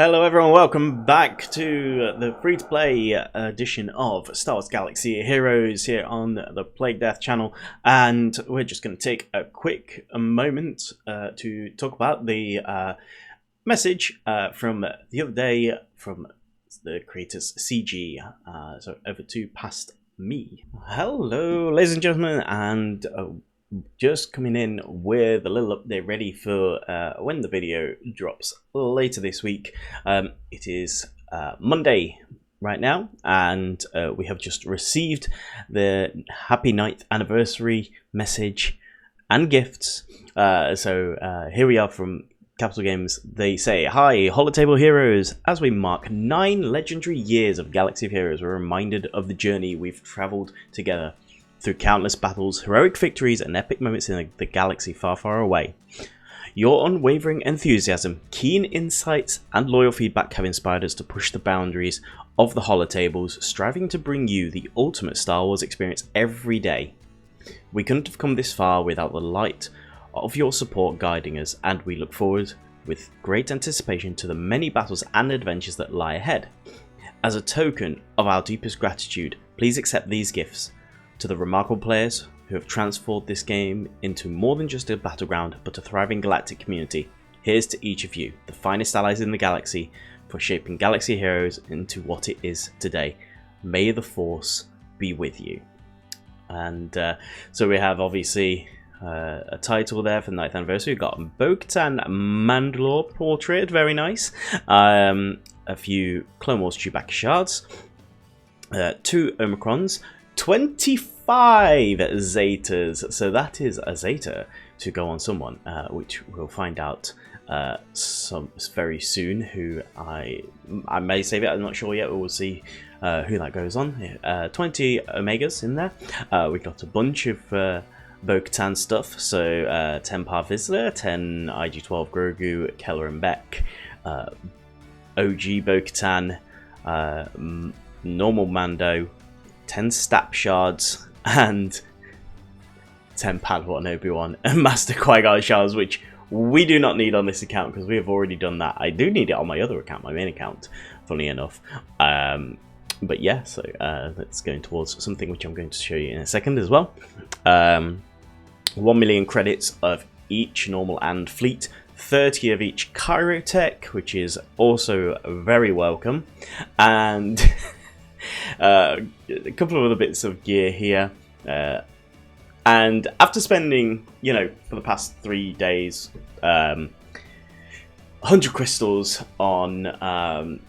Hello everyone, welcome back to the free-to-play edition of Star Wars Galaxy Heroes here on the Plague Death channel, and we're just going to take a quick moment to talk about the message from the other day from the creators CG, so over to past me. Hello ladies and gentlemen, and just coming in with a little update ready for when the video drops later this week. It is Monday right now, and we have just received the happy 9th anniversary message and gifts. So here we are from Capital Games. They say, "Hi, Holotable Heroes. As we mark 9 legendary years of Galaxy of Heroes, we're reminded of the journey we've traveled together through countless battles, heroic victories, and epic moments in the galaxy far, far away. Your unwavering enthusiasm, keen insights, and loyal feedback have inspired us to push the boundaries of the holotables, striving to bring you the ultimate Star Wars experience every day. We couldn't have come this far without the light of your support guiding us, and we look forward with great anticipation to the many battles and adventures that lie ahead. As a token of our deepest gratitude, please accept these gifts. To the remarkable players who have transformed this game into more than just a battleground, but a thriving galactic community, here's to each of you, the finest allies in the galaxy, for shaping Galaxy Heroes into what it is today. May the Force be with you." And so we have obviously a title there for the 9th anniversary. We've got Bo-Katan Mandalore portrait, very nice. A few Clone Wars Chewbacca shards, 2 Omicrons, 25 Zetas, so that is a Zeta to go on someone, which we'll find out very soon. Who I may save it, I'm not sure yet. We'll see who that goes on. 20 Omegas in there. We've got a bunch of Bo-Katan stuff, so 10 Par Vizsla, 10 IG-12 Grogu, Keller and Beck, OG Bo-Katan, normal Mando, 10 Stap Shards, and 10 Padawan Obi-Wan and Master Qui-Gon shards, which we do not need on this account because we have already done that. I do need it on my other account, my main account, funny enough. But yeah, so that's going towards something which I'm going to show you in a second as well. 1 million credits of each normal and fleet, 30 of each Chirotech, which is also very welcome, and a couple of other bits of gear here, and after spending, for the past 3 days, 100 crystals on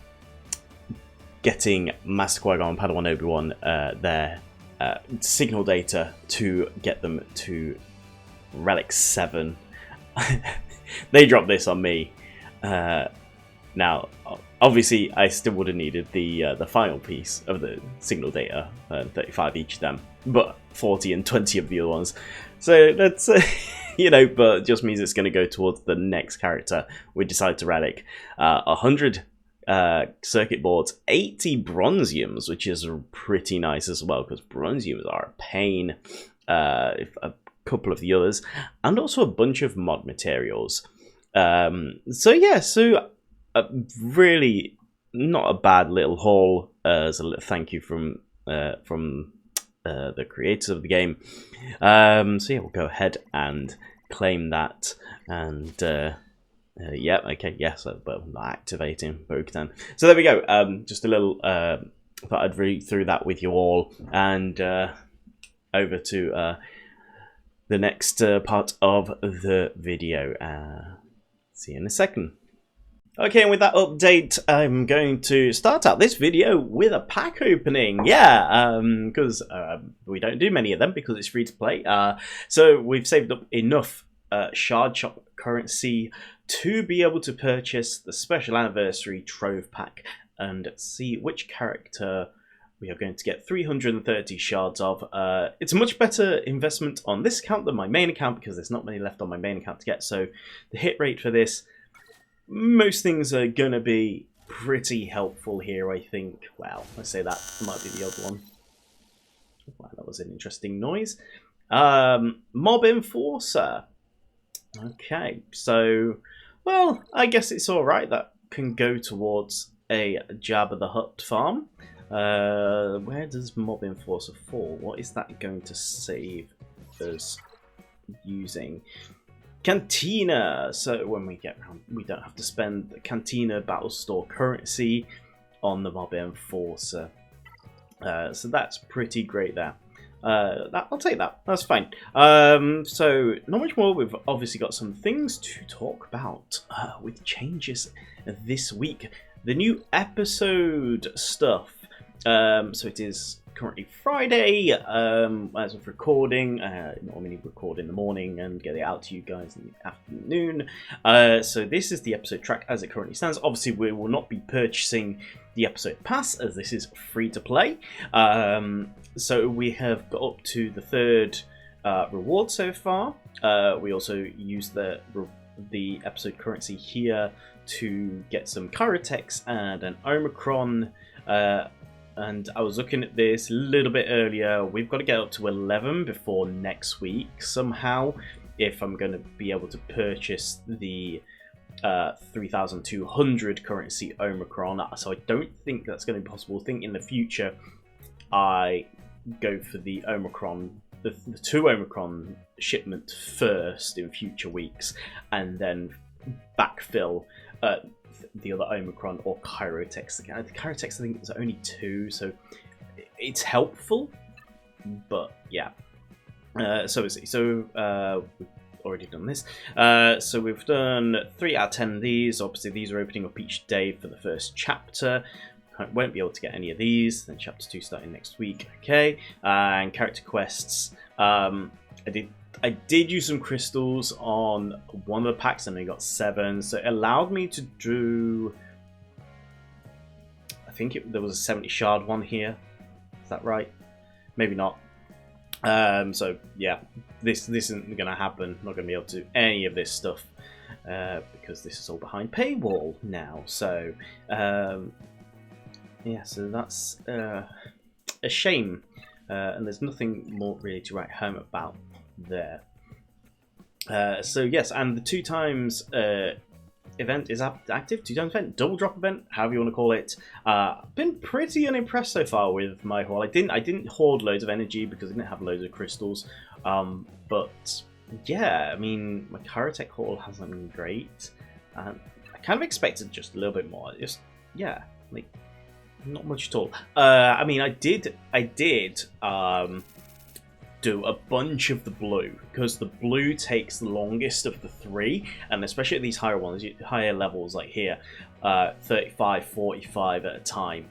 getting Master Qui-Gon and Padawan Obi-Wan their signal data to get them to Relic 7. They dropped this on me. Now, obviously, I still would have needed the final piece of the signal data, 35 each of them, but 40 and 20 of the other ones. So that's, but it just means it's going to go towards the next character we decide to relic. 100 circuit boards, 80 bronziums, which is pretty nice as well, because bronziums are a pain. A couple of the others, and also a bunch of mod materials. So yeah, really not a bad little haul as a little thank you from the creators of the game. So yeah, we'll go ahead and claim that, and yeah, okay, yes, but I'm not activating Bo-Katan. So there we go. Just a little thought I'd read through that with you all, and over to the next part of the video. See you in a second. Okay, and with that update, I'm going to start out this video with a pack opening. Yeah, because we don't do many of them because it's free to play. So we've saved up enough shard shop currency to be able to purchase the special anniversary Trove pack and see which character we are going to get 330 shards of. It's a much better investment on this account than my main account because there's not many left on my main account to get. So the hit rate for this, most things are going to be pretty helpful here, I think. Well, I say that might be the other one. Wow, that was an interesting noise. Mob Enforcer. Okay, so, well, I guess it's alright that can go towards a Jabba the Hutt farm. Where does Mob Enforcer fall? What is that going to save us using? Cantina! So when we get around, we don't have to spend the Cantina Battle Store currency on the Mob Enforcer. So that's pretty great there. I'll take that. That's fine. So not much more. We've obviously got some things to talk about with changes this week. The new episode stuff. So it is currently Friday as of recording. Normally record in the morning and get it out to you guys in the afternoon. So this is the episode track as it currently stands. Obviously, we will not be purchasing the episode pass as this is free to play. So we have got up to the third reward so far. We also use the episode currency here to get some Chirotex and an Omicron. And I was looking at this a little bit earlier. We've got to get up to 11 before next week somehow, if I'm going to be able to purchase the 3,200 currency Omicron. So I don't think that's going to be possible. I think in the future I go for the Omicron, the 2 Omicron shipment first in future weeks, and then backfill the other Omicron or Chirotex. The Chirotex, I think, is only 2, so it's helpful, but yeah. So we've already done this. So we've done 3 out of 10 of these. Obviously, these are opening up each day for the first chapter. Won't be able to get any of these. Then chapter 2 starting next week. Okay, and character quests. I did use some crystals on one of the packs and I got 7, so it allowed me to do, I think there was a 70 shard one here. Is that right? Maybe not. So yeah, this isn't going to happen. I'm not going to be able to do any of this stuff because this is all behind paywall now. So yeah, so that's a shame, and there's nothing more really to write home about there. So yes, and the 2 times event is active. 2 times event, double drop event, however you want to call it. Been pretty unimpressed so far with my haul. I didn't hoard loads of energy because I didn't have loads of crystals. But yeah, I mean, my Chirotek haul hasn't been great. I kind of expected just a little bit more. Just yeah, like not much at all. I mean, I did do a bunch of the blue because the blue takes the longest of the 3, and especially at these higher ones, higher levels like here, 35, 45 at a time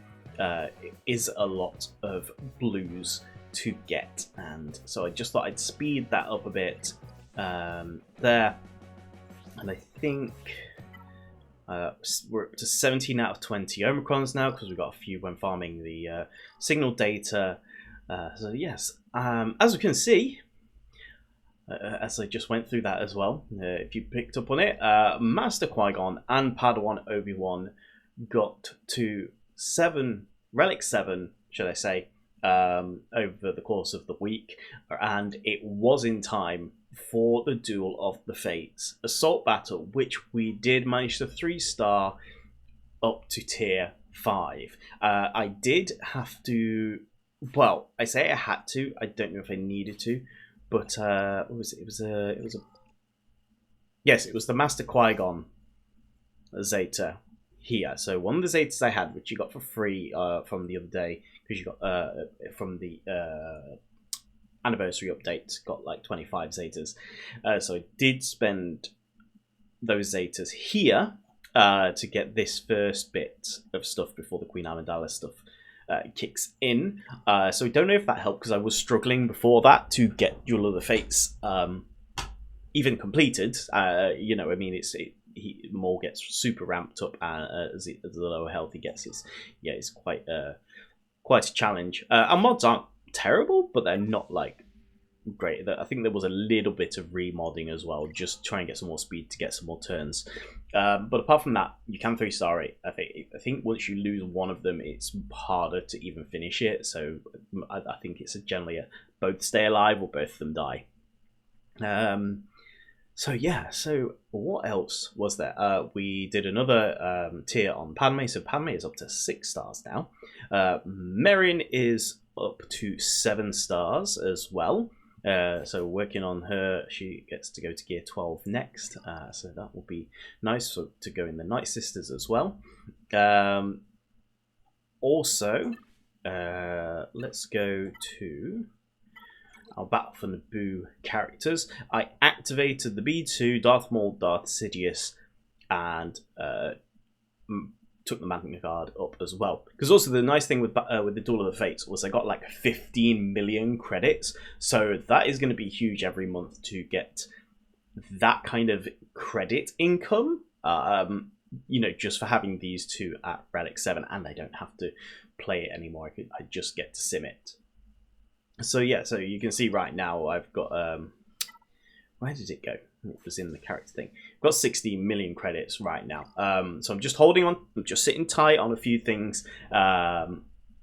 is a lot of blues to get, and so I just thought I'd speed that up a bit there, and I think we're up to 17 out of 20 Omicrons now because we've got a few when farming the signal data. So yes, as we can see, as I just went through that as well, if you picked up on it, Master Qui-Gon and Padawan Obi-Wan got to 7, Relic 7, should I say, over the course of the week, and it was in time for the Duel of the Fates Assault Battle, which we did manage to 3-star up to tier 5. I did have to. Well, I say I had to. I don't know if I needed to, but what was it? It was a. Yes, it was the Master Qui-Gon Zeta here. So one of the Zetas I had, which you got for free from the other day, because you got from the anniversary update, got like 25 Zetas. So I did spend those Zetas here to get this first bit of stuff before the Queen Amidala stuff kicks in. So I don't know if that helped because I was struggling before that to get Duel of the Fates even completed. You know, I mean, Maul gets super ramped up as the lower health he gets. It's quite a challenge. And mods aren't terrible, but they're not like great. I think there was a little bit of remodding as well, just try and get some more speed to get some more turns. But apart from that, you can 3-star it. I think once you lose one of them, it's harder to even finish it. So I think it's generally both stay alive or both of them die. So yeah, so what else was there? We did another tier on Padme, so Padme is up to 6 stars now. Merrin is up to 7 stars as well. So working on her, she gets to go to gear 12 next. So that will be nice to go in the Night Sisters as well. Also, let's go to our Battle for Naboo characters. I activated the B2, Darth Maul, Darth Sidious, and took the Magna Guard up as well. Because also the nice thing with the Duel of the Fates was I got like 15 million credits, so that is going to be huge every month to get that kind of credit income. You know, just for having these two at Relic 7, and I don't have to play it anymore. I just get to sim it. So yeah, so you can see right now I've got where did it go? It was in the character thing. I've got 60 million credits right now. So I'm just holding on. I'm just sitting tight on a few things.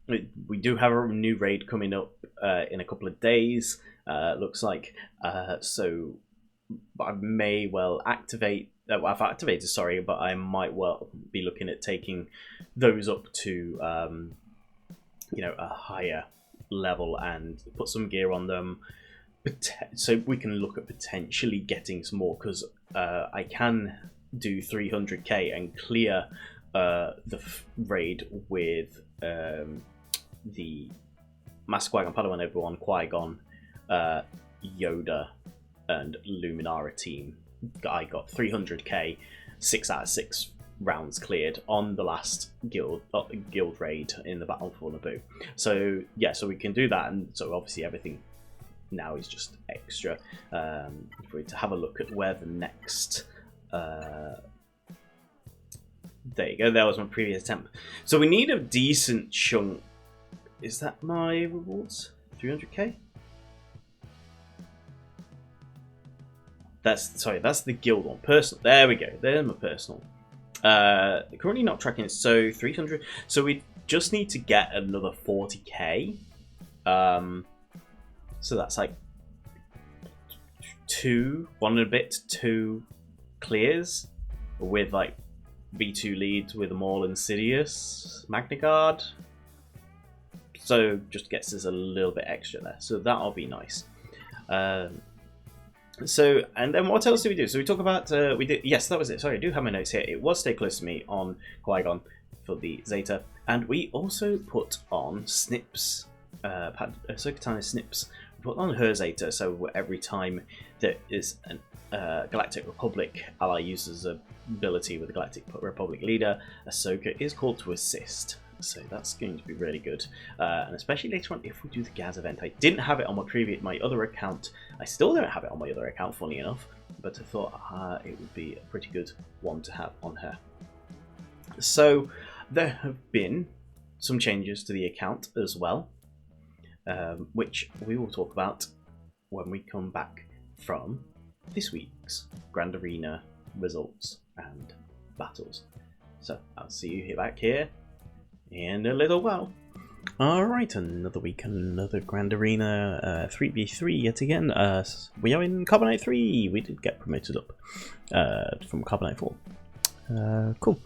We do have a new raid coming up in a couple of days. Looks like so I may well activate. I've activated, sorry, but I might well be looking at taking those up to you know, a higher level and put some gear on them, so we can look at potentially getting some more, because I can do 300k and clear the raid with the Master Qui-Gon, Padawan Obi-Wan, Qui-Gon, Yoda, and Luminara team. I got 300k, 6 out of 6 rounds cleared on the last guild raid in the Battle for Naboo. So yeah, so we can do that, and so obviously everything now is just extra. If we to have a look at where the next there you go, there was my previous attempt. So we need a decent chunk. Is that my rewards? 300k? That's the guild one. Personal. There we go. There's my personal. Currently not tracking it, so 300. So we just need to get another 40k. So that's like 2 clears with like B2 leads with Maul and Sidious, Magna Guard. So just gets us a little bit extra there. So that'll be nice. So, and then what else did we do? So we talk about, we did, yes, that was it. Sorry, I do have my notes here. It was Stay Close to Me on Qui-Gon for the Zeta. And we also put on Snips, Ahsoka Tano Snips. We put on her Zeta, so every time there is a Galactic Republic ally uses an ability with the Galactic Republic leader, Ahsoka is called to assist. So that's going to be really good, and especially later on if we do the Gaz event. I didn't have it on my other account. I still don't have it on my other account, funny enough, but I thought it would be a pretty good one to have on her. So there have been some changes to the account as well, which we will talk about when we come back from this week's Grand Arena results and battles. So I'll see you back here in a little while. Alright, another week, another Grand Arena 3v3 yet again. We are in Carbonite 3. We did get promoted up from Carbonite 4. Cool.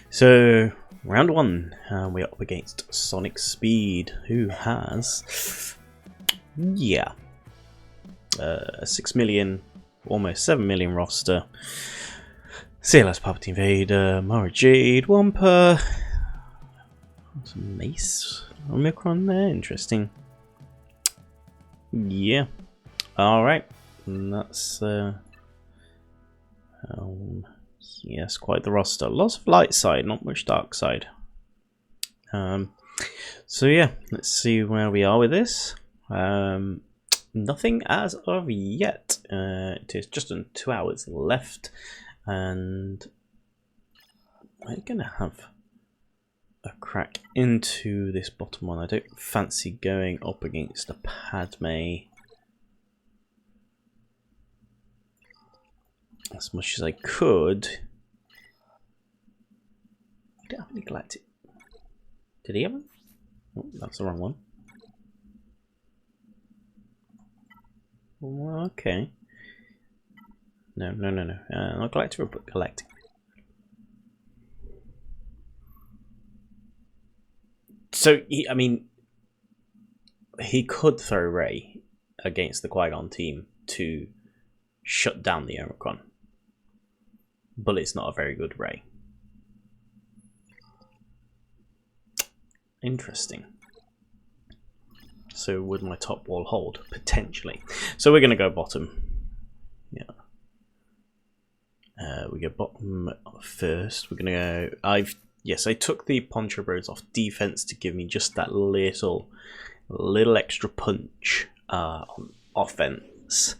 So, round 1, we're up against Sonic Speed, who has, yeah, a 6 million, almost 7 million roster. CLS Palpatine Vader, Mara Jade, Wampa, some Mace Omicron there, interesting. Yeah. Alright. That's yes, quite the roster. Lots of light side, not much dark side. So yeah, let's see where we are with this. Nothing as of yet. It is just 2 hours left, and we're gonna have a crack into this bottom one. I don't fancy going up against a Padme as much as I could. I don't have any Galactic. Did he have one? Oh, that's the wrong one. Well, okay. No. Not collecting, but collecting. So, I mean, he could throw Ray against the Qui-Gon team to shut down the Omicron. But it's not a very good Ray. Interesting. So would my top wall hold? Potentially. So we're going to go bottom. Yeah. We go bottom first. We're going to go... Yes, I took the Poncho Bros off defense to give me just that little extra punch on offense.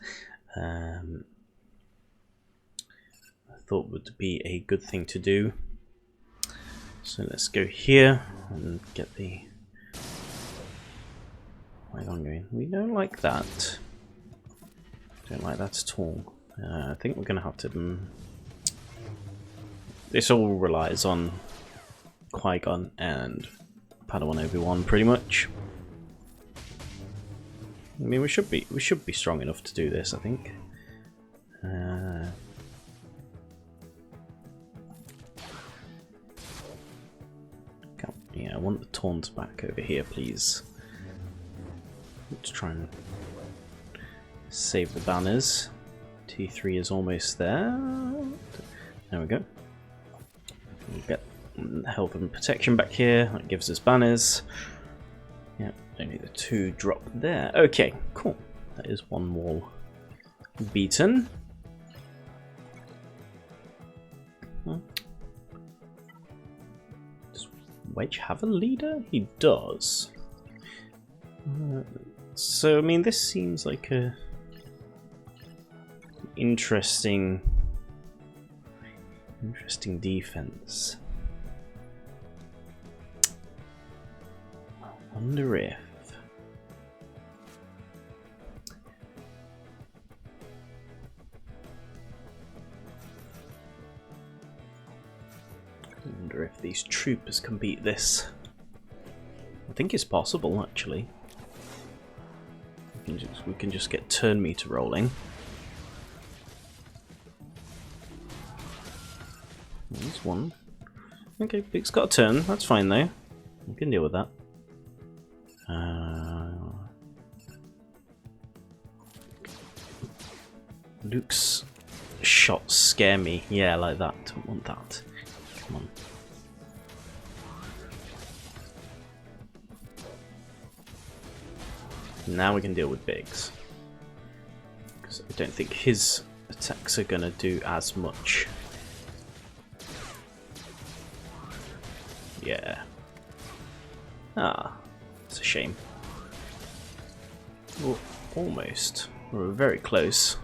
I thought would be a good thing to do. So let's go here and get the... We don't like that. Don't like that at all. I think we're going to have to... This all relies on Qui-Gon and Padawan Obi-Wan, pretty much. I mean, we should be strong enough to do this, I think. Yeah, I want the taunts back over here, please. Let's try and save the banners. T3 is almost there. There we go. We get health and protection back here. That gives us banners. Yeah, only the 2 drop there. Okay, cool. That is one wall beaten. Does Wedge have a leader? He does. So, I mean, this seems like a interesting defense. I wonder if... these troopers can beat this. I think it's possible, actually. We can just get turn meter rolling. There's one. Okay, Big's got a turn. That's fine though. We can deal with that. Luke's shots scare me. Yeah, like that. Don't want that. Come on. Now we can deal with Biggs. Because I don't think his attacks are going to do as much. Yeah. Ah, it's a shame. Well, almost. We're very close.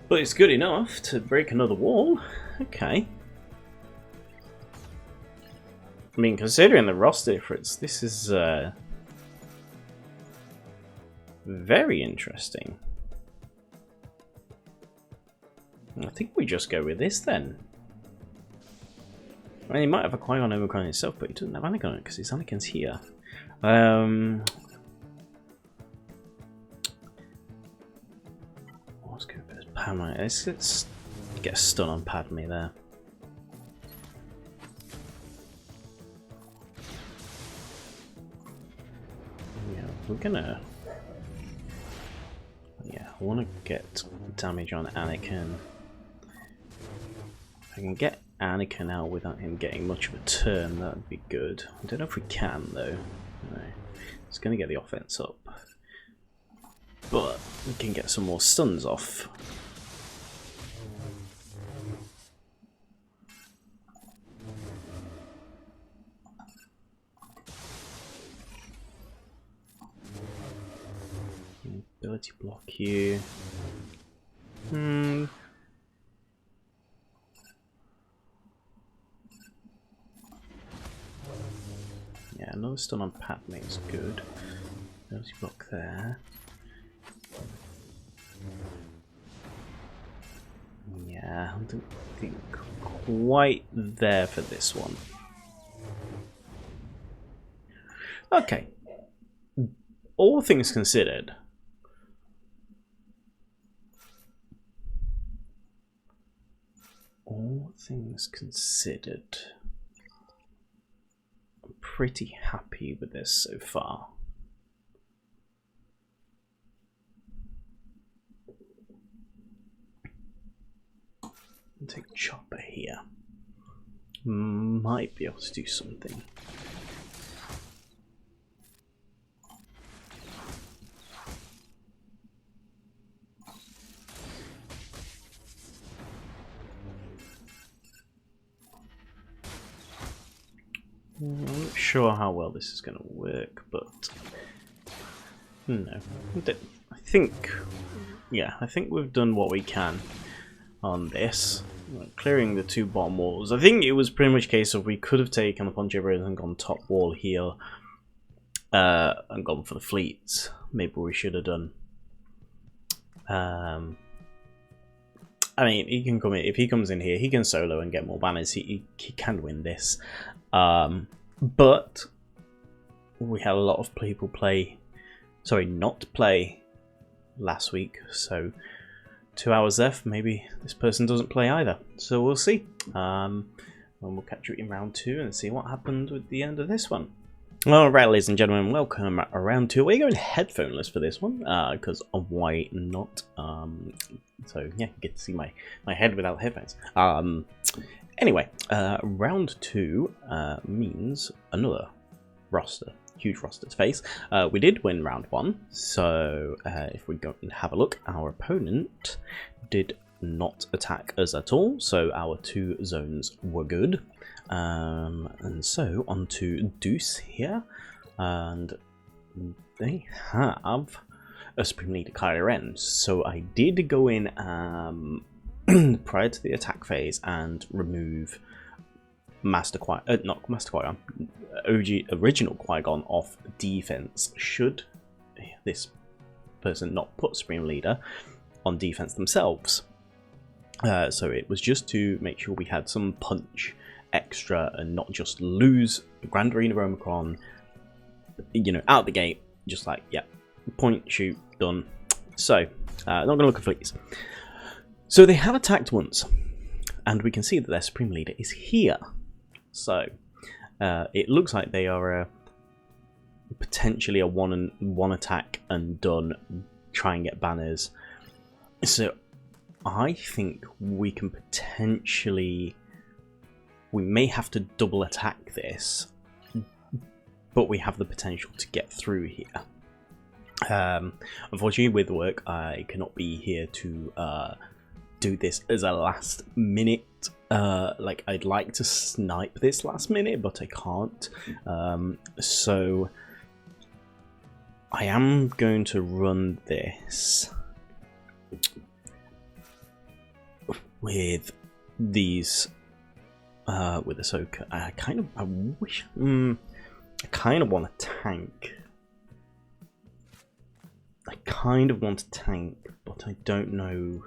But it's good enough to break another wall. Okay. I mean, considering the roster difference, this is very interesting. I think we just go with this then. I mean, he might have a Qui-Gon Omicron himself, but he doesn't have Anakin on it because his Anakin's here. Let's go for Padme. Let's get a stun on Padme there. Yeah, we're gonna... Yeah, I want to get damage on Anakin. If I can get Anakin out without him getting much of a turn, that would be good. I don't know if we can though. No. It's going to get the offense up. But we can get some more stuns off. Ability block you. Yeah, another stun on Padme is good. Ability block there. Yeah, I don't think quite there for this one. Okay. All things considered, all things considered, I'm pretty happy with this so far. I'll take Chopper here. Might be able to do something. I'm not sure how well this is going to work, but no, I think, yeah, I think we've done what we can on this. Clearing the two bottom walls. I think it was pretty much a case of we could have taken the Poncho and gone top wall here and gone for the fleets. Maybe we should have done. I mean, he can come in. If he comes in here, he can solo and get more banners. He can win this. But we had a lot of people not play last week, so 2 hours left. Maybe this person doesn't play either, so we'll see. And we'll catch you in round 2 and see what happened with the end of this one. Alright, ladies and gentlemen, welcome to round 2. We're going headphoneless for this one, because why not? So yeah, you get to see my head without headphones. Anyway, round 2 means another roster, huge roster to face. We did win round 1, so if we go and have a look, our opponent did not attack us at all, so our 2 zones were good. And so on to Deuce here, and they have a Supreme Leader Kylo Ren. So I did go in prior to the attack phase and remove not Master Qui-Gon, original Qui-Gon off defense. Should this person not put Supreme Leader on defense themselves, so it was just to make sure we had some punch extra and not just lose Grand Arena of Omicron, you know, out the gate, just like, yeah, point, shoot, done. So not gonna look at fleets. So they have attacked once, and we can see that their Supreme Leader is here. So it looks like they are potentially a one attack and done, try and get banners. So I think we can potentially, we may have to double attack this, but we have the potential to get through here. Unfortunately, with work, I cannot be here to do this as a last minute. Like, I'd like to snipe this last minute, but I can't. So I am going to run this with these with Ahsoka. I kind of want a tank. I kind of want a tank, but I don't know.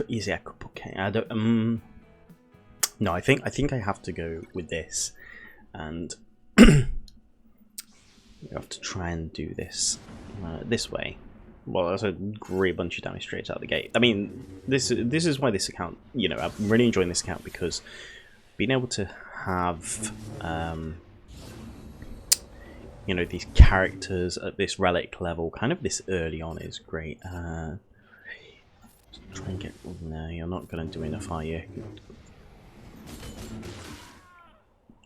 Easy, I could put Kane. I don't. No, I think I have to go with this, and we have to try and do this this way. Well, that's a great bunch of damage straight out the gate. I mean, this is why this account, you know, I'm really enjoying this account, because being able to have you know, these characters at this relic level, kind of this early on, is great. Try and get. No, you're not going to do enough, are you?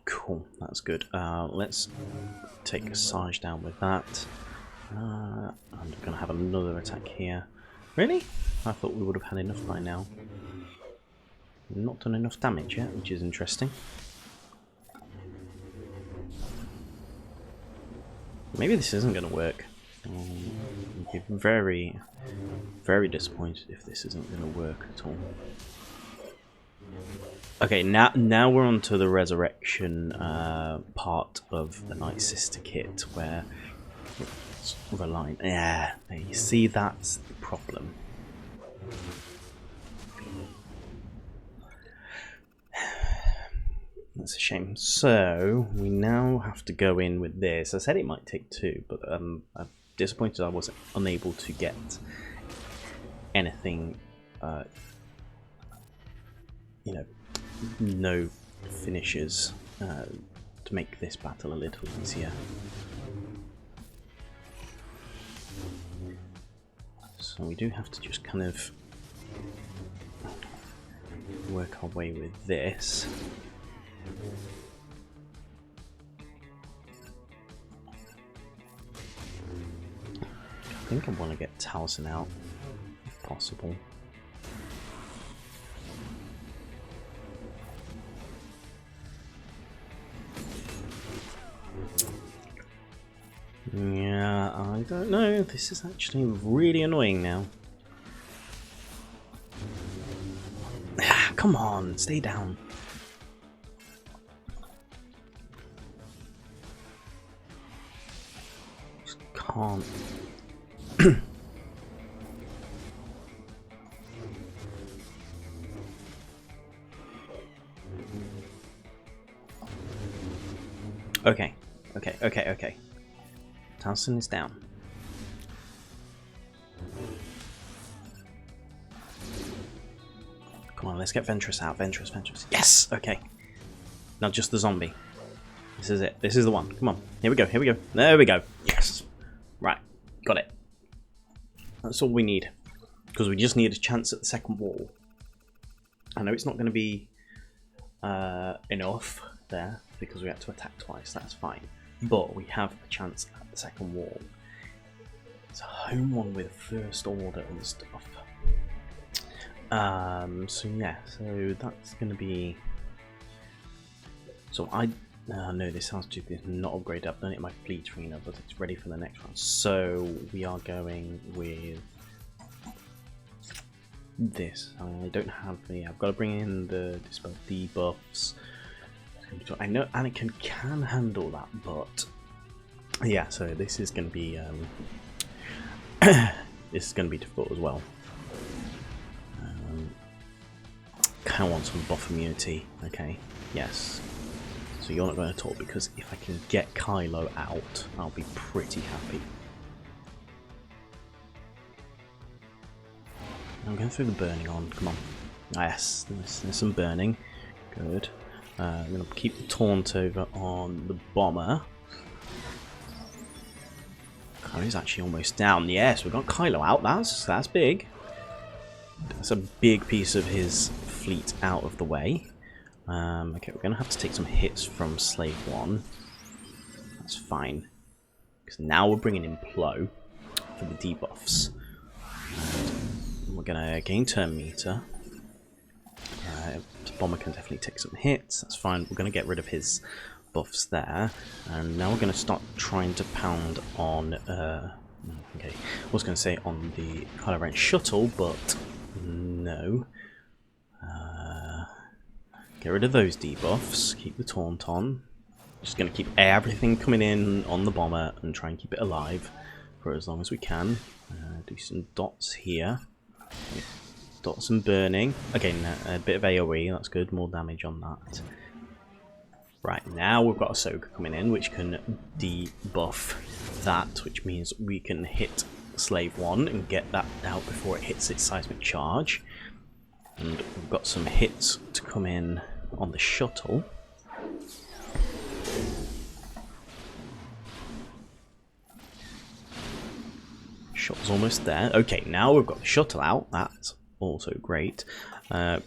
Cool, that's good. Let's take a Sarge down with that. I'm going to have another attack here. Really? I thought we would have had enough by now. Not done enough damage yet, which is interesting. Maybe this isn't going to work. I'd be very, very disappointed if this isn't going to work at all. Okay, now we're on to the resurrection part of the Night Sister kit, where it's relying. Yeah, you see, that's the problem. That's a shame. So we now have to go in with this. I said it might take 2, but I disappointed I was unable to get anything, you know, no finishes to make this battle a little easier. So we do have to just kind of work our way with this. I think I want to get Taliesin out, if possible. Yeah, I don't know. This is actually really annoying now. Ah, come on, stay down. Just can't. Okay. Taliesin is down. Come on, let's get Ventress out. Ventress. Yes! Okay. Now just the zombie. This is it. This is the one. Come on. Here we go. There we go. Yes! Right. Got it. That's all we need. Because we just need a chance at the second wall. I know it's not going to be enough there, because we had to attack twice. That's fine. But we have a chance at the second wall. It's a home one with first order and stuff. So yeah, so that's going to be... So no, this sounds too good. Not upgraded. I've done it in my fleet arena, but it's ready for the next one. So we are going with this. I don't have the... I've got to bring in the dispel debuffs. I know Anakin can handle that, but yeah, so this is going to be this is going to be difficult as well. Kind of want some buff immunity. Okay, yes. So you're not going to talk, because if I can get Kylo out, I'll be pretty happy. I'm going through the burning on. Come on. Yes, there's some burning. Good. I'm going to keep the taunt over on the bomber. Kylo's actually almost down. Yes, we've got Kylo out. That's big. That's a big piece of his fleet out of the way. Okay, we're going to have to take some hits from Slave 1. That's fine. Because now we're bringing in Plo for the debuffs. And we're going to gain turn meter. Bomber can definitely take some hits. That's fine. We're going to get rid of his buffs there. And now we're going to start trying to pound on... okay, I was going to say on the Kylo Ren shuttle, but no. Get rid of those debuffs. Keep the taunt on. Just going to keep everything coming in on the bomber and try and keep it alive for as long as we can. Do some dots here. Okay. Dots and burning. Again, a bit of AoE, that's good, more damage on that. Right, now we've got Ahsoka coming in, which can debuff that, which means we can hit Slave 1 and get that out before it hits its seismic charge. And we've got some hits to come in on the shuttle. Shuttle's almost there. Okay, now we've got the shuttle out, that's also great.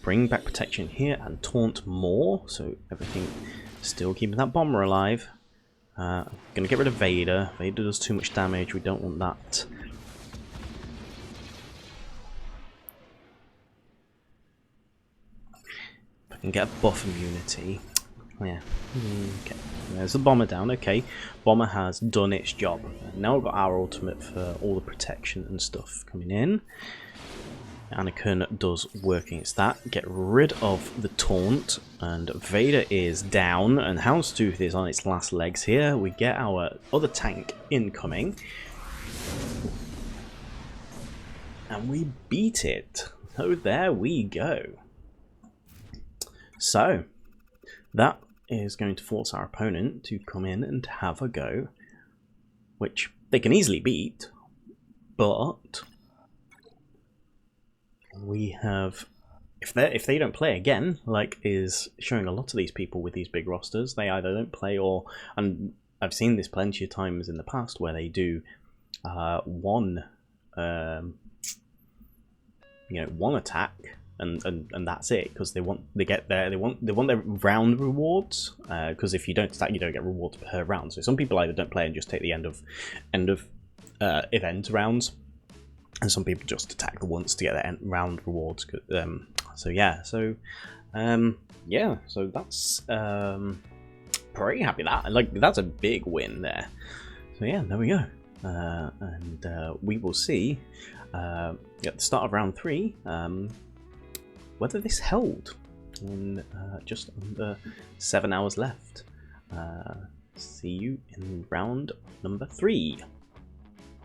Bring back protection here and taunt more, so everything still keeping that bomber alive. Gonna get rid of Vader. Vader does too much damage, we don't want that. If I can get a buff immunity. Yeah. Okay. There's the bomber down. Okay. Bomber has done its job. Now we've got our ultimate for all the protection and stuff coming in. Anakin does work against that. Get rid of the taunt, and Vader is down, and Houndstooth is on its last legs here. We get our other tank incoming, and we beat it. So there we go. So that is going to force our opponent to come in and have a go, which they can easily beat, but we have, if they don't play again, like is showing a lot of these people with these big rosters, they either don't play or, and I've seen this plenty of times in the past where they do one one attack and that's it, because they want their round rewards, because if you don't attack you don't get rewards per round. So some people either don't play and just take the end of event rounds, and some people just attack the once to get their end round rewards. So that's pretty happy that, like, that's a big win there. So yeah, there we go. And we will see at the start of round 3 whether this held in just under 7 hours left. See you in round number 3.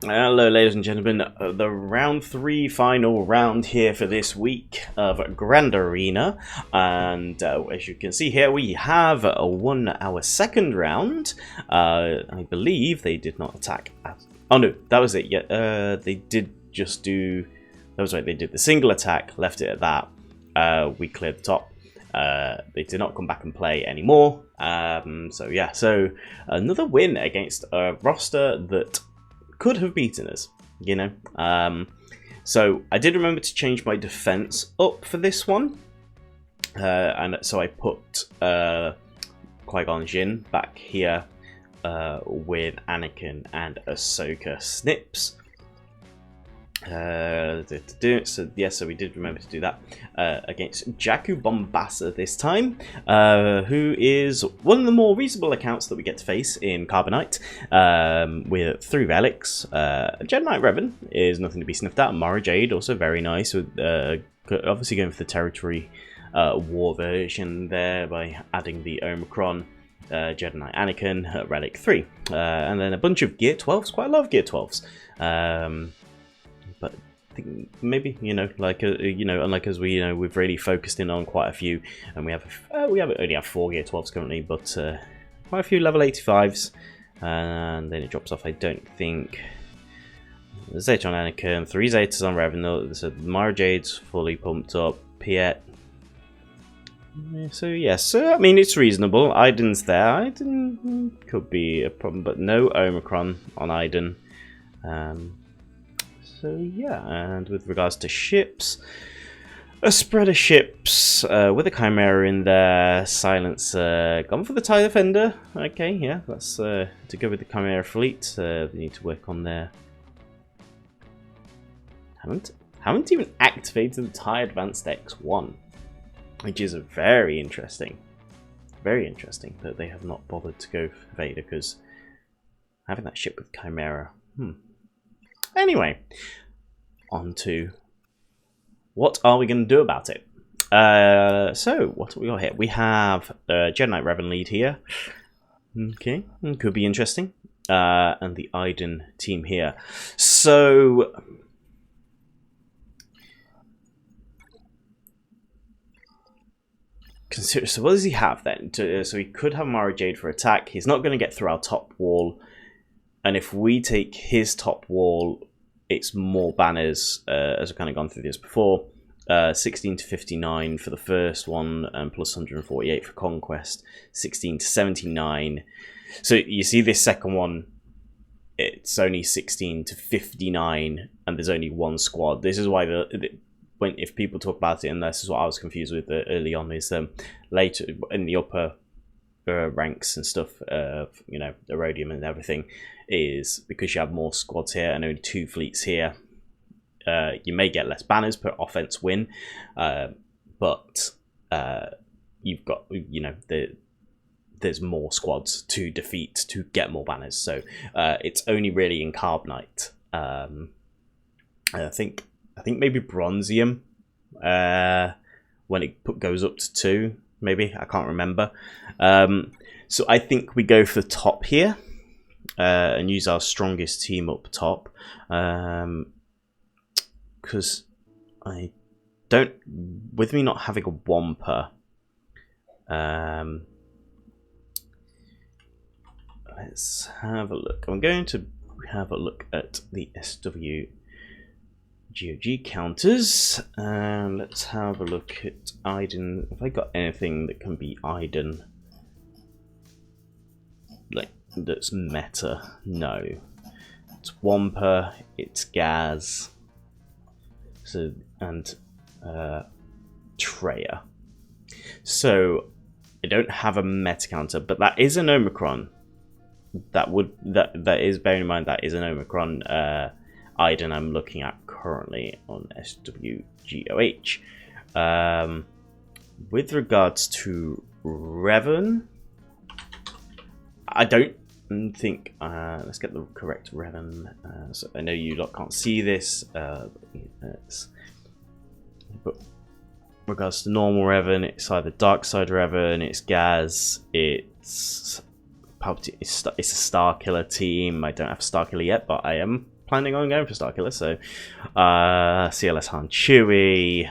Hello ladies and gentlemen, the round 3 final round here for this week of Grand Arena, and as you can see here we have won our second round. I believe they did not attack oh no, that was it. Yeah, they did just do, that was right, they did the single attack, left it at that. We cleared the top. They did not come back and play anymore. So yeah, so another win against a roster that could have beaten us, you know. So I did remember to change my defense up for this one, and so I put Qui-Gon Jinn back here with Anakin and Ahsoka Snips. So yes, so we did remember to do that against Jakku Bombassa this time, who is one of the more reasonable accounts that we get to face in Carbonite, with 3 relics. Jedi Knight Revan is nothing to be sniffed at. Mara Jade also very nice, with obviously going for the territory war version there by adding the Omicron. Jedi Knight Anakin, Relic 3, and then a bunch of Gear 12s, quite a lot of Gear 12s. But I think maybe, you know, like unlike us, we've really focused in on quite a few, and we only have 4 Gear 12s currently, but quite a few level 85s, and then it drops off. I don't think Zeta on Anakin, 3 Zetas on Revan. So Mara Jade's fully pumped up. Piet. So yes, I mean it's reasonable. Iden's there. Iden could be a problem, but no Omicron on Iden. So yeah, and with regards to ships, a spread of ships with a Chimera in there, Silencer, gone for the TIE Defender. Okay, yeah, that's to go with the Chimera fleet. They need to work on their... Haven't even activated the TIE Advanced X1, which is very interesting. Very interesting that they have not bothered to go for Vader, because having that ship with Chimera... Anyway, on to what are we going to do about it? So, what have we got here? We have Jedi Knight Revan lead here. Okay, could be interesting. And the Iden team here. So, so what does he have then? So he could have Mara Jade for attack. He's not going to get through our top wall. And if we take his top wall, it's more banners, as I've kind of gone through this before. 16 to 59 for the first one, and plus 148 for Conquest. 16 to 79. So you see this second one, it's only 16 to 59, and there's only 1 squad. This is why if people talk about it, and this is what I was confused with early on, is later in the upper ranks and stuff, you know, the Rhodium and everything, is because you have more squads here and only 2 fleets here. You may get less banners per offense win, but you've got, you know, there's more squads to defeat to get more banners. So it's only really in Carbonite. I think maybe Bronzium when it goes up to 2. Maybe, I can't remember. So I think we go for the top here and use our strongest team up top, because I don't, with me not having a Wampa, let's have a look. I'm going to have a look at the SW GOG counters, and let's have a look at Iden. Have I got anything that can be Iden, like that's meta? No. It's Wampa, it's Gaz, so and Treya. So I don't have a meta counter, but that is an Omicron. That is, bearing in mind, that is an Omicron Iden I'm looking at currently on SWGOH. With regards to Revan, I don't think let's get the correct Revan. So I know you lot can't see this, but regards to normal Revan, it's either Dark Side Revan, it's Gaz, it's a Star Killer team. I don't have Star Killer yet, but I am planning on going for Star Killer. So CLS Han Chewie.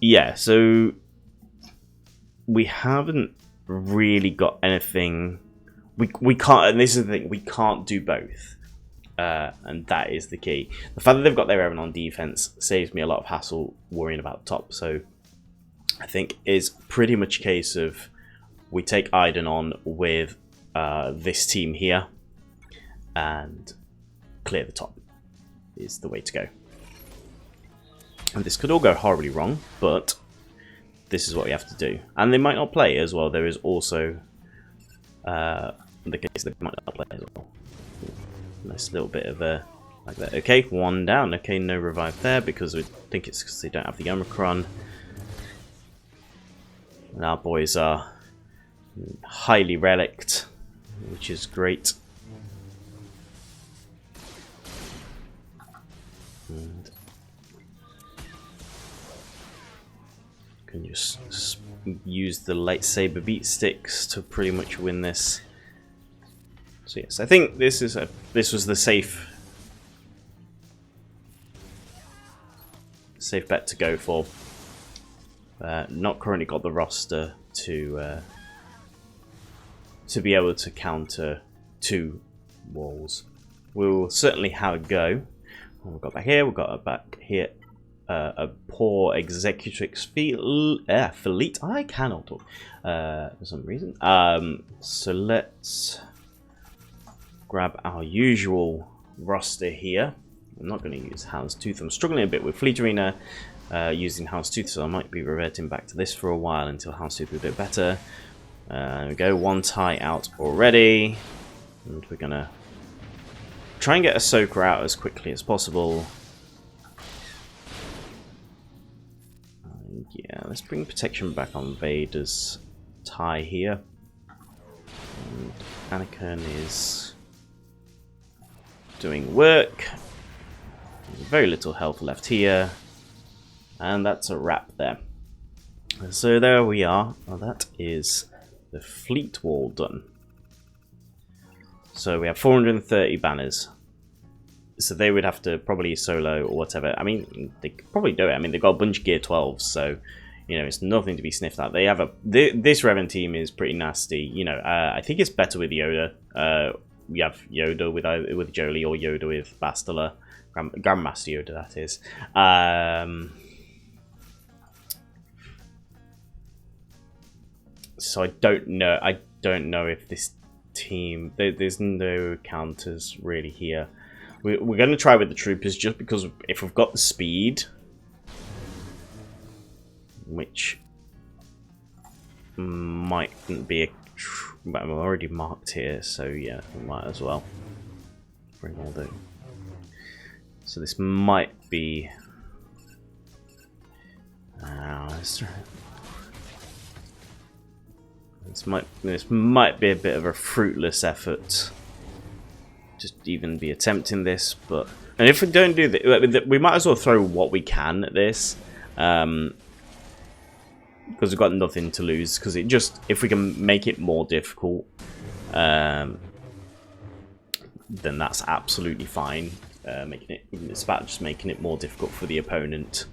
Yeah, so we haven't really got anything. We can't, and this is the thing, we can't do both. And that is the key. The fact that they've got their Revan on defense saves me a lot of hassle worrying about the top. So I think is pretty much a case of we take Iden on with this team here and clear the top is the way to go. And this could all go horribly wrong, but this is what we have to do. And they might not play as well. There is also the case they might not play as well. Nice little bit of a like that. Okay, one down. Okay, no revive there because we think it's because they don't have the Omicron. And our boys are highly relicked, which is great. And can just use the lightsaber beat sticks to pretty much win this. So yes, I think this was the safe bet to go for. Not currently got the roster to be able to counter 2 walls. We'll certainly have a go. We've got back here. We've got back here. A poor executrix Felite. I cannot talk for some reason. So let's grab our usual roster here. I'm not going to use Houndstooth. I'm struggling a bit with Fleet Arena using Houndstooth, so I might be reverting back to this for a while until Houndstooth is a bit better. There we go, 1 tie out already. And we're going to try and get Ahsoka out as quickly as possible. Yeah, let's bring protection back on Vader's tie here. And Anakin is doing work. There's very little health left here. And that's a wrap there. So there we are. Well, that is the fleet wall done. So we have 430 banners. So they would have to probably solo or whatever. I mean, they could probably do it. I mean, they've got a bunch of gear 12s, so you know it's nothing to be sniffed at. They have this Revan team is pretty nasty. You know, I think it's better with Yoda. We have Yoda with Jolie or Yoda with Bastila, Grandmaster Yoda, that is. So I don't know. I don't know if this team. There's no counters really here. We're going to try with the troopers just because if we've got the speed, which mightn't be a. I'm already marked here, so yeah, we might as well bring all the. So this might be. This might be a bit of a fruitless effort. Just even be attempting this, but and if we don't do that, we might as well throw what we can at this, because we've got nothing to lose. Because it just if we can make it more difficult, then that's absolutely fine. It's about just making it more difficult for the opponent.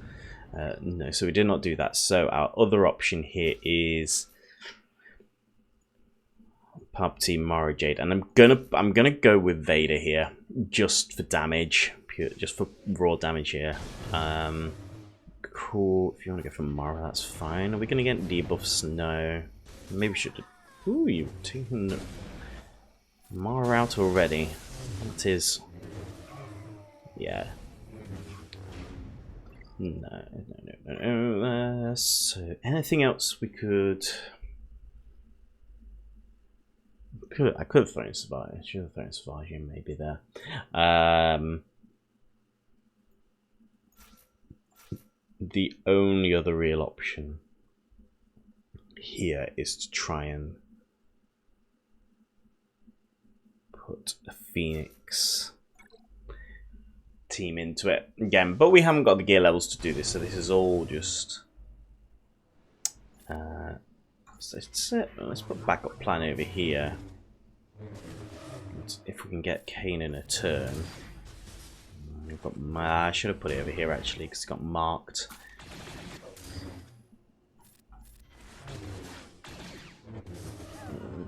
No, so we did not do that. So our other option here is Palpatine, Mara Jade, and I'm gonna go with Vader here, just for damage, just for raw damage here. Cool. If you want to go for Mara, that's fine. Are we gonna get debuffs? No. Maybe we should. Ooh, you've taken Mara out already. That is. Yeah. No. So anything else we could? I could have thrown Savage. I should have thrown Savage in maybe there. The only other real option here is to try and put a Phoenix team into it again, but we haven't got the gear levels to do this, so this is all just let's put a backup plan over here. If we can get Kane in a turn. I should have put it over here actually because it got marked.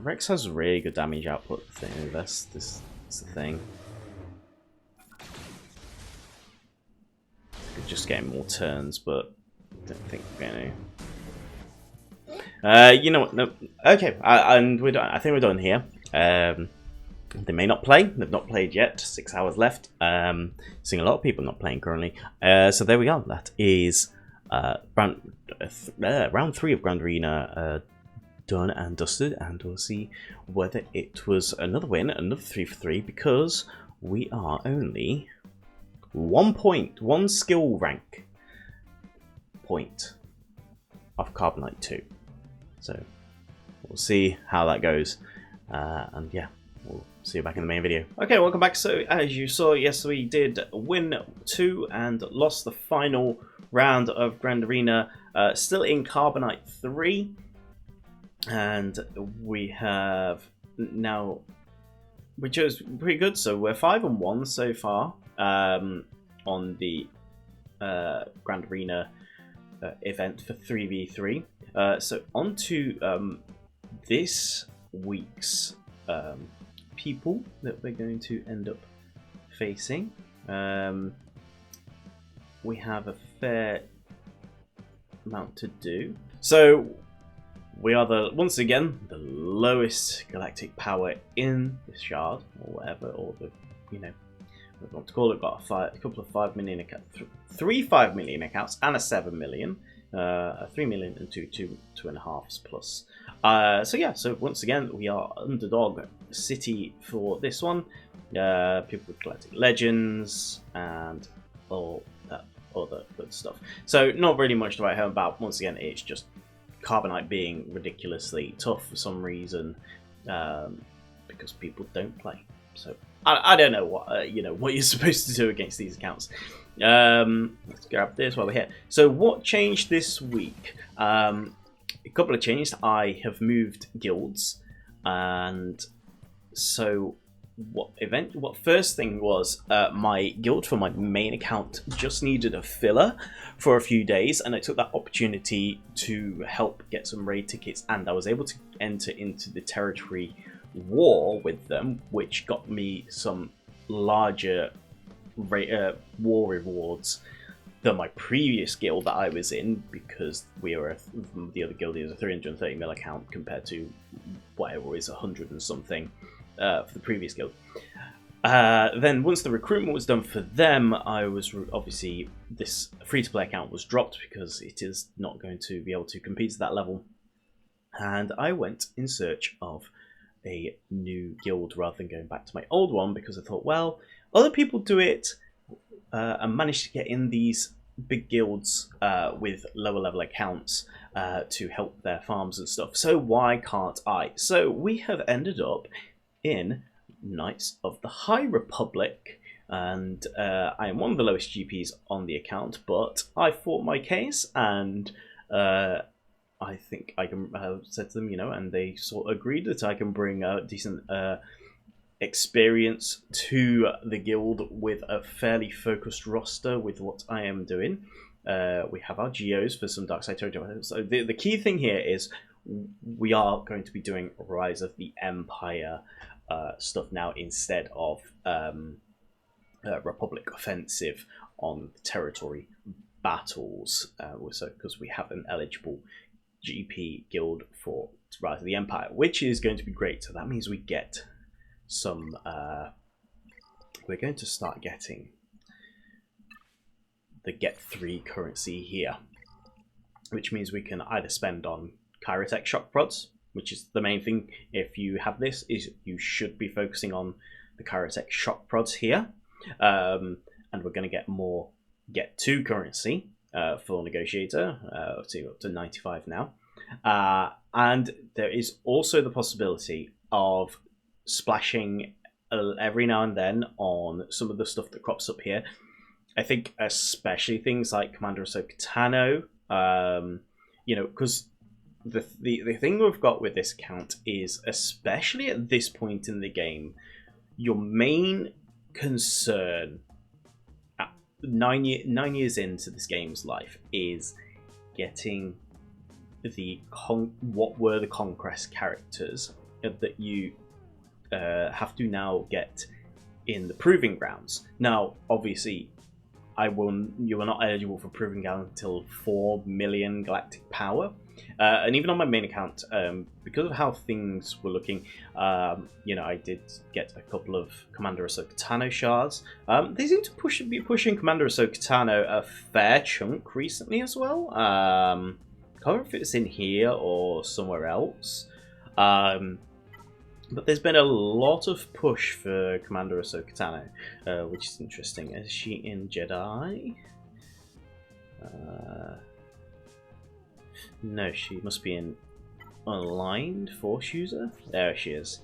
Rex has really good damage output thing. That's the thing. Could just get more turns, but I don't think we're going to. You know what? No. Okay, and we're done. I think we're done here. They may not play. They've not played yet. 6 hours left. Seeing a lot of people not playing currently. So there we go. That is round 3 of Grand Arena done and dusted, and we'll see whether it was another win, another 3 for 3, because we are only 1 skill rank point of Carbonite 2. So we'll see how that goes, and yeah, we'll see you back in the main video. Okay, welcome back. So as you saw, yes, we did win 2 and lost the final round of Grand Arena, still in Carbonite 3, and we have now, which is pretty good. So we're 5-1 so far on the Grand Arena event for 3v3. So on to this week's people that we're going to end up facing. We have a fair amount to do. So we are once again the lowest galactic power in the shard, or whatever, or the, you know, what we want to call it. Got a couple of 5 million accounts, 3 5 million accounts, and a 7 million, a 3 million, and 2.5 plus. So yeah, so once again we are underdog city for this one. People with galactic legends and all that other good stuff. So not really much to write home about. Once again, it's just Carbonite being ridiculously tough for some reason, because people don't play. So I don't know what what you're supposed to do against these accounts. Let's grab this while we're here. So what changed this week? A couple of changes. I have moved guilds, and so what first thing was, my guild for my main account just needed a filler for a few days, and I took that opportunity to help get some raid tickets, and I was able to enter into the territory war with them, which got me some larger war rewards than my previous guild that I was in, because the other guild is a 330 mil account compared to whatever is 100 and something for the previous guild. Then once the recruitment was done for them, I was obviously, this free-to-play account was dropped because it is not going to be able to compete to that level, and I went in search of a new guild rather than going back to my old one, because I thought, well, other people do it and manage to get in these big guilds with lower level accounts to help their farms and stuff, so why can't I? So we have ended up in Knights of the High Republic, and I am one of the lowest GPs on the account, but I fought my case, and I think I can said to them, and they sort of agreed that I can bring a decent experience to the guild with a fairly focused roster with what I am doing. We have our geos for some dark side territory. So the key thing here is we are going to be doing Rise of the Empire stuff now instead of Republic Offensive on the territory battles, because we have an eligible GP guild for Rise of the Empire, which is going to be great. So that means we get some. We're going to start getting the Get 3 currency here, which means we can either spend on Kyrotech Shock Prods, which is the main thing. If you have this, is you should be focusing on the Kyrotech Shock Prods here, and we're going to get more Get 2 currency for Negotiator, up to 95 now. And there is also the possibility of splashing every now and then on some of the stuff that crops up here. I think especially things like Commander Ahsoka Tano, you know, because the thing we've got with this account is, especially at this point in the game, your main concern at 9 years into this game's life is getting what were the conquest characters that you have to now get in the Proving Grounds. Now, obviously, you are not eligible for Proving Ground until 4 million galactic power. And even on my main account, because of how things were looking, you know, I did get a couple of Commander Ahsoka Tano shards. They seem to be pushing Commander Ahsoka Tano a fair chunk recently as well. Can't remember if it's in here or somewhere else. But there's been a lot of push for Commander Ahsoka Tano, which is interesting. Is she in Jedi? No, she must be in Aligned Force User. There she is.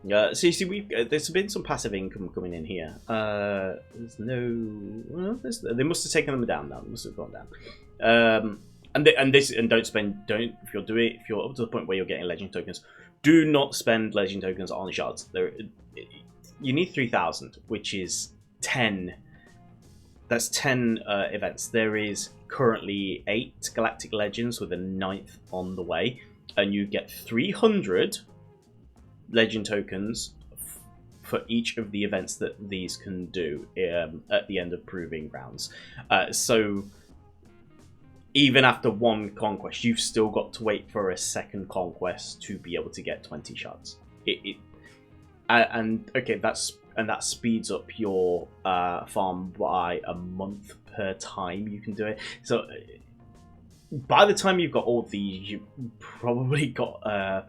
So you see, there's been some passive income coming in here. There's no. Well, they must have taken them down now. They must have gone down. And if you're up to the point where you're getting legend tokens, do not spend legend tokens on shards. You need 3,000, which is 10. That's 10 events. There is currently 8 galactic legends with a 9th on the way, and you get 300 legend tokens for each of the events that these can do at the end of Proving Grounds. So even after one conquest, you've still got to wait for a second conquest to be able to get 20 shards. That speeds up your farm by a month per time you can do it. So by the time you've got all these, you've probably got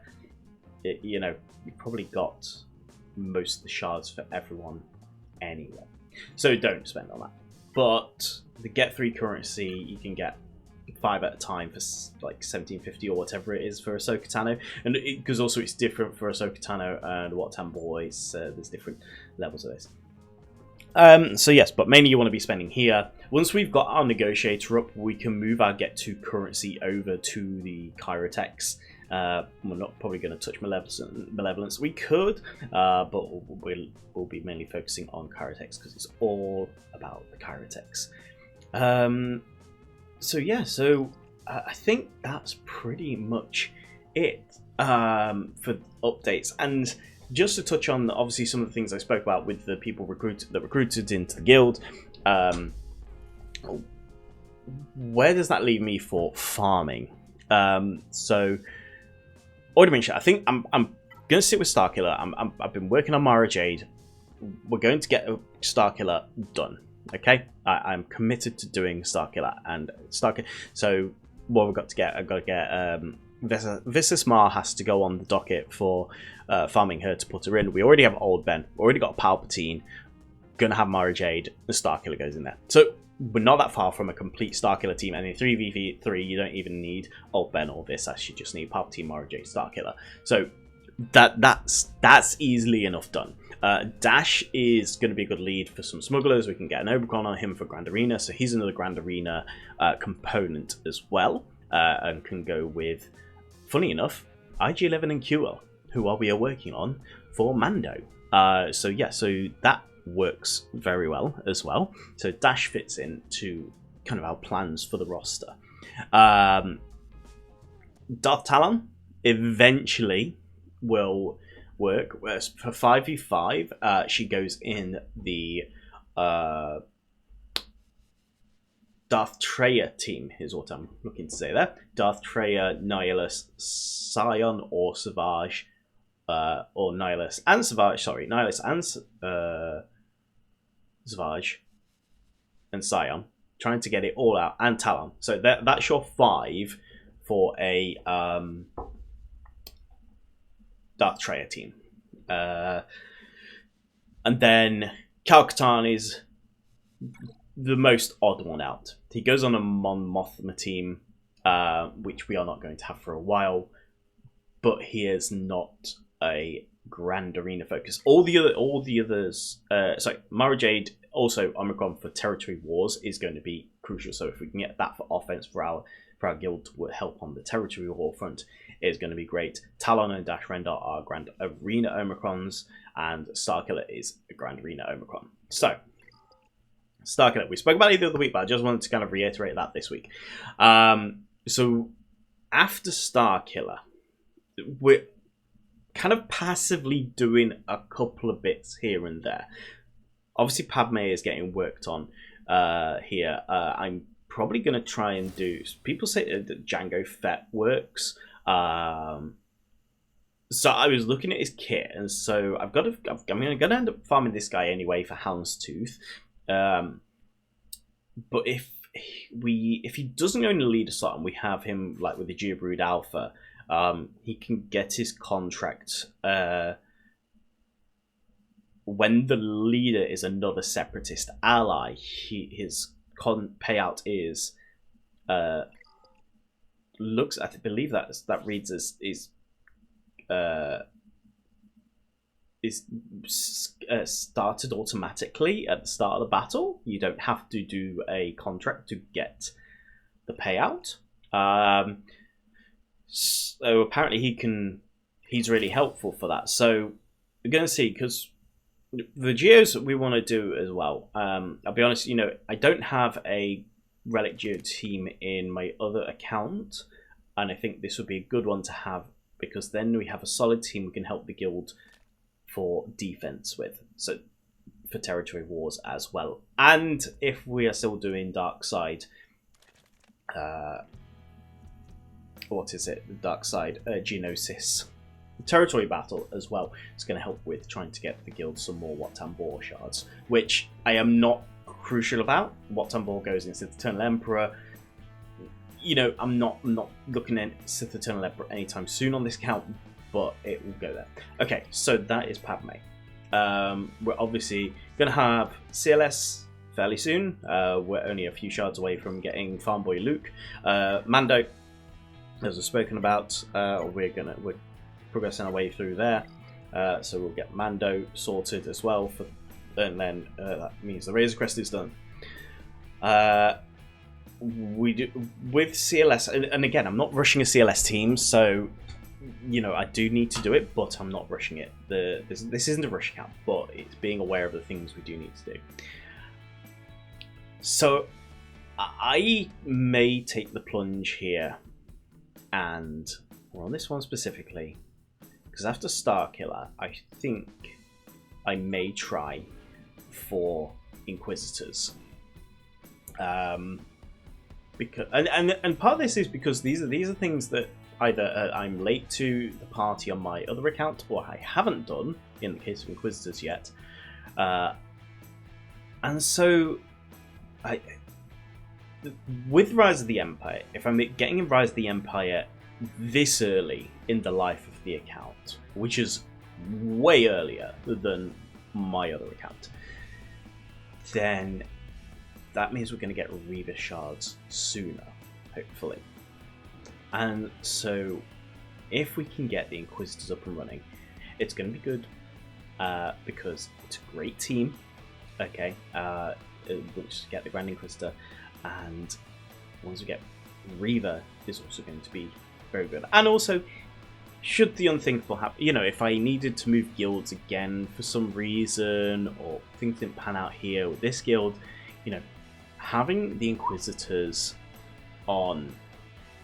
you've probably got most of the shards for everyone anyway. So don't spend on that. But the Get 3 currency, you can get 5 at a time for like 1750 or whatever it is for Ahsoka Tano, and because also it's different for Ahsoka Tano and What Ten Boys. There's different levels of this. So yes, but mainly you want to be spending here. Once we've got our Negotiator up, we can move our Get 2 currency over to the Kyrotechs. We're not probably going to touch Malevolence. We could, but we'll be mainly focusing on Kyrotechs because it's all about the Kyrotechs. So yeah, I think that's pretty much it for updates. And just to touch on, obviously, some of the things I spoke about with the people recruited into the guild, where does that leave me for farming? So, already mentioned, I think I'm going to sit with Starkiller. I've been working on Mara Jade. We're going to get Starkiller done. Okay, I'm committed to doing Starkiller and Starkiller. So what I've got to get, I've got to get Visas Mar has to go on the docket for farming her to put her in. We already have Old Ben, already got Palpatine, gonna have Mara Jade, the Starkiller goes in there. So we're not that far from a complete Starkiller team, and in 3v3 you don't even need Old Ben or Visas, you just need Palpatine, Mara Jade, Starkiller. So that's easily enough done. Dash is going to be a good lead for some smugglers. We can get an Obercon on him for Grand Arena, so he's another Grand Arena component as well, and can go with, funny enough, IG-11 and QL, who we are working on for Mando. So yeah, so that works very well as well. So Dash fits into kind of our plans for the roster. Darth Talon, eventually will work. Whereas for 5v5, she goes in the Darth Treya team, is what I'm looking to say there. Darth Treya, Nihilus, Scion, or Savage, or Nihilus and Savage, sorry, Nihilus and Savage and Scion, trying to get it all out, and Talon. So that's your 5 for a Darth Treya team. And then Kal-Katarn is the most odd one out. He goes on a Mon Mothma team, which we are not going to have for a while, but he is not a Grand Arena focus. All the others, sorry, Mara Jade, also Omicron for Territory Wars is going to be crucial. So if we can get that for offense for our guild to help on the Territory War front, is going to be great. Talon and Dash Rendar are Grand Arena Omicrons, and Starkiller is a Grand Arena Omicron. So Starkiller, we spoke about it the other week, but I just wanted to kind of reiterate that this week. So after Starkiller, we're kind of passively doing a couple of bits here and there. Obviously, Padme is getting worked on here. I'm probably going to try and do... People say that Jango Fett works. So I was looking at his kit, and so I'm going to end up farming this guy anyway for Houndstooth. But if he doesn't go in the leader slot and we have him like with the Geobrood Alpha, he can get his contract when the leader is another separatist ally. His payout is looks, I believe that reads as is started automatically at the start of the battle. You don't have to do a contract to get the payout. So apparently he's really helpful for that. So we're going to see, because the Geos we want to do as well. I'll be honest, I don't have a Relic Geo team in my other account, and I think this would be a good one to have, because then we have a solid team we can help the guild for defense with, so for Territory Wars as well. And if we are still doing Dark Side, what is it? The Dark Side Geonosis Territory Battle as well. It's going to help with trying to get the guild some more Wat Tambor shards, which I am not crucial about. Wat Tambor goes in Sith Eternal Emperor. I'm not looking at Sith Eternal Emperor anytime soon on this account, but it will go there. Okay, so that is Padme. We're obviously going to have CLS fairly soon. We're only a few shards away from getting Farm Boy Luke. Mando, as we've spoken about, we're progressing our way through there. So we'll get Mando sorted as well, and then that means the Razor Crest is done. We do with CLS, and again, I'm not rushing a CLS team, so I do need to do it, but I'm not rushing it. This isn't a rush account, but it's being aware of the things we do need to do. So I may take the plunge here, and on this one specifically, because after Starkiller, I think I may try for Inquisitors. Because and part of this is because these are things that either I'm late to the party on my other account, or I haven't done in the case of Inquisitors yet. And so, with Rise of the Empire, if I'm getting Rise of the Empire this early in the life of the account, which is way earlier than my other account, then that means we're going to get Reaver shards sooner, hopefully. And so, if we can get the Inquisitors up and running, it's going to be good, because it's a great team. Okay, we'll just get the Grand Inquisitor, and once we get Reaver, is also going to be very good. And also, should the unthinkable happen, if I needed to move guilds again for some reason, or things didn't pan out here with this guild, having the Inquisitors on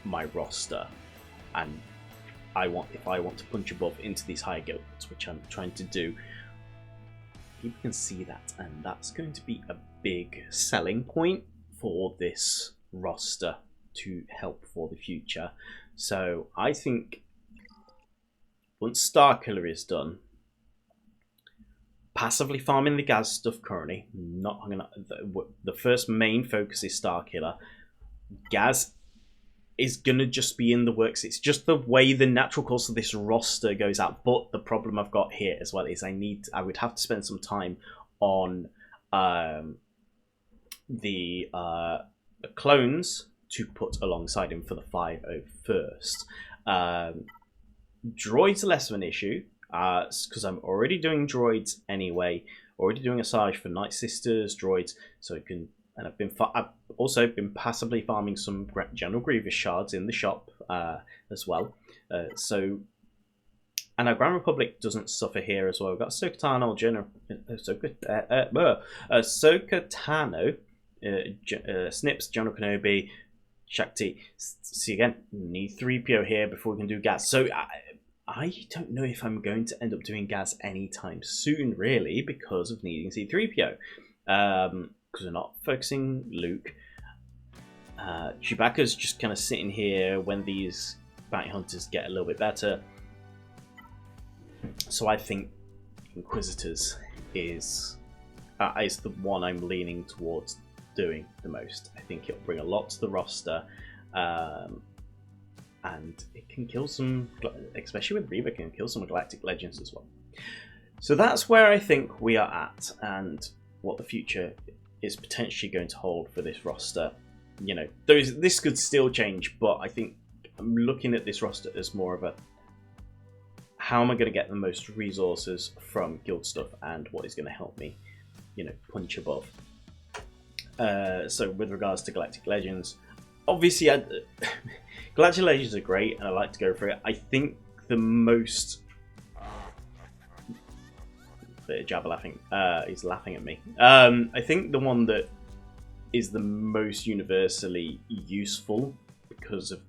my roster, and if I want to punch above into these higher guilds, which I'm trying to do. People can see that, and that's going to be a big selling point for this roster to help for the future. So I think once Starkiller is done, passively farming the Gaz stuff currently, the first main focus is Starkiller. Gaz is gonna just be in the works. It's just the way the natural course of this roster goes out. But the problem I've got here as well is I would have to spend some time on the clones to put alongside him for the 501st. Droids are less of an issue because I'm already doing droids anyway. Already doing Asajj for Night Sisters droids, so it can. And I've also been passively farming some General Grievous shards in the shop as well. And our Grand Republic doesn't suffer here as well. We've got Ahsoka Tano, Snips, General Kenobi, Shakti. See again, need 3PO here before we can do Gaz. So I don't know if I'm going to end up doing Gaz anytime soon, really, because of needing C3PO. Because we're not focusing Luke. Chewbacca's just kind of sitting here when these bounty hunters get a little bit better. So I think Inquisitors is the one I'm leaning towards doing the most. I think it'll bring a lot to the roster, and it can kill some, especially with Reva, can kill some Galactic Legends as well. So that's where I think we are at, and what the future is potentially going to hold for this roster. You know, this could still change, but I think I'm looking at this roster as more of a, how am I going to get the most resources from guild stuff and what is going to help me, you know, punch above. So with regards to Galactic Legends, obviously Galactic Legends are great and I like to go for it. I think the most Jabba laughing. He's laughing at me. I think the one that is the most universally useful because of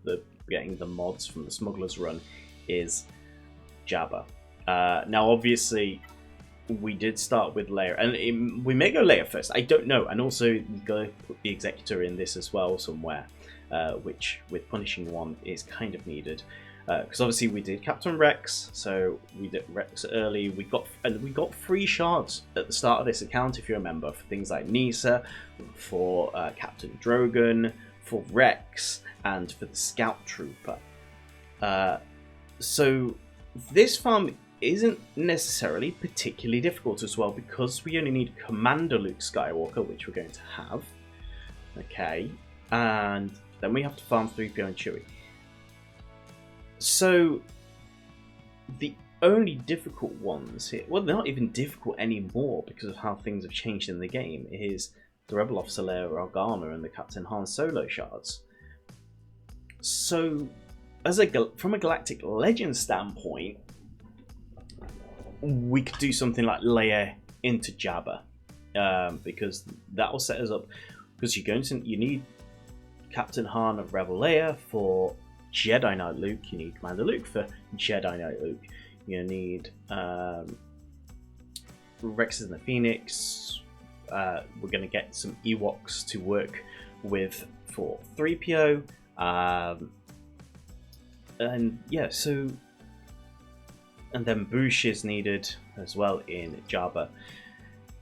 getting the mods from the Smuggler's Run is Jabba. Now, obviously, we did start with Leia, and we may go Leia first. I don't know. And also, you got to put the Executor in this as well somewhere, which with Punishing One is kind of needed. Because obviously we did Captain Rex, so we did Rex early. We got free shards at the start of this account, if you remember, for things like Nisa, for Captain Drogon, for Rex, and for the Scout Trooper. So this farm isn't necessarily particularly difficult as well, because we only need Commander Luke Skywalker, which we're going to have. Okay, and then we have to farm 3PO and Chewie. So, the only difficult ones here, well, they're not even difficult anymore because of how things have changed in the game, is the Rebel Officer Leia Organa and the Captain Han Solo shards. So, from a Galactic Legend standpoint, we could do something like Leia into Jabba, because that will set us up, because you need Captain Han of Rebel Leia for Jedi Knight Luke, you need Commander Luke for Jedi Knight Luke. You need Rex and the Phoenix. We're going to get some Ewoks to work with for 3PO. And yeah, so. And then Boushh is needed as well in Jabba.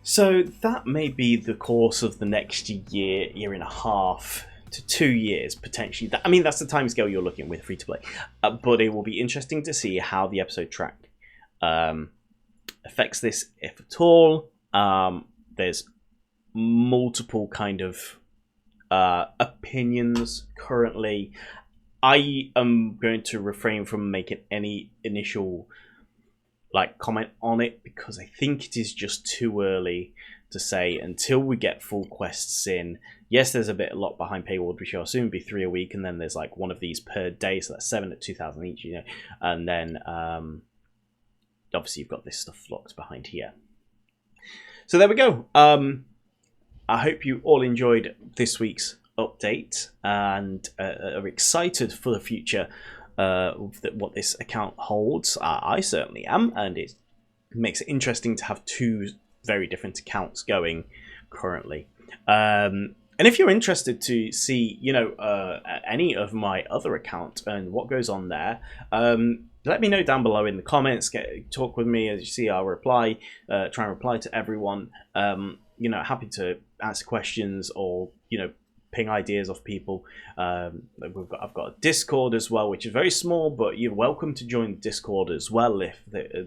So that may be the course of the next year and a half to 2 years, potentially. I mean, that's the timescale you're looking with free-to-play. But it will be interesting to see how the episode track affects this, if at all. There's multiple kind of opinions currently. I am going to refrain from making any initial comment on it, because I think it is just too early to say until we get full quests in. Yes, there's a lot behind paywall, which will soon be 3 a week, and then there's one of these per day, so that's 7 at 2,000 each, you know. And then obviously you've got this stuff locked behind here. So there we go. I hope you all enjoyed this week's update and are excited for the future what this account holds. I certainly am, and it makes it interesting to have two very different accounts going currently. And if you're interested to see, any of my other account and what goes on there, let me know down below in the comments. Talk with me. As you see, I'll reply, try and reply to everyone. Happy to answer questions or, ping ideas off people. I've got a Discord as well, which is very small, but you're welcome to join Discord as well if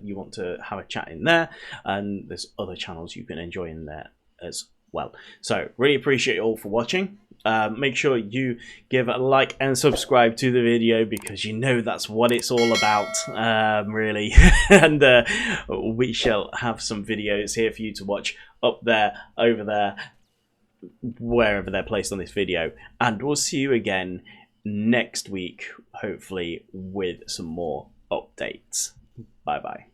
you want to have a chat in there. And there's other channels you can enjoy in there as well. So really appreciate you all for watching. Make sure you give a like and subscribe to the video, because that's what it's all about, really. And we shall have some videos here for you to watch up there, over there, wherever they're placed on this video. And we'll see you again next week, hopefully with some more updates. Bye bye.